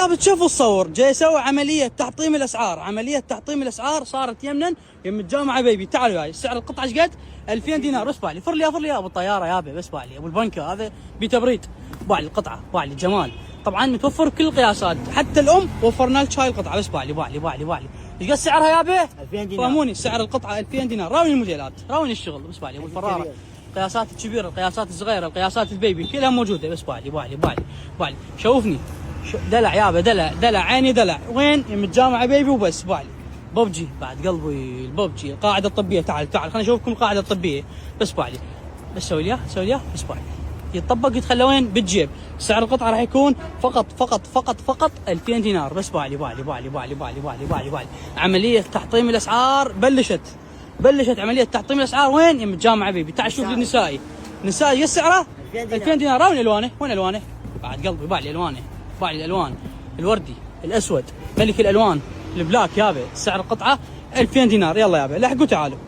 يا بتشوفوا الصور جاي يسوي عمليه تحطيم الاسعار، عمليه تحطيم الاسعار صارت يمنا يم الجامعه بيبي. تعالوا هاي سعر القطعه ايش قد؟ 2000 دينار بس بالي. فرلي ابو الطياره يابا بس بالي، ابو البنكه هذا بتبريد بالي القطعه بالي جمال. طبعا متوفر بكل القياسات، حتى الام وفرنا لك هاي القطعه بس بالي. ايش قد سعرها يابا؟ 2000 دينار. فهموني سعر القطعه 2000 دينار. راوي الموديلات، راوي الشغل بس بالي ابو الفراره. القياسات الكبيره، القياسات الصغيره، القياسات البيبي كلها موجوده بس بالي. شوفني دلع يابا، دلع عيني دلع. وين؟ يم الجامعه بيبي وبس بالي. ببجي بعد قلبي الببجي، القاعده الطبيه. تعال خليني اشوفكم القاعده الطبيه بس بالي. بس سوي لي بس بالي. يتطبق يتخلى وين؟ بالجيب. سعر القطعه راح يكون فقط 2000 دينار بس بالي. عمليه تحطيم الاسعار بلشت عمليه تحطيم الاسعار. وين؟ يم الجامعه بيبي. تعال شوف النسائي قد سعره 2000 دينار. وين الوانه؟ بعد قلبي بالي الالوان الوردي، الاسود، ملك الالوان، البلاك يابا. سعر القطعه 2000 دينار. يلا يابا لحقوا تعالوا.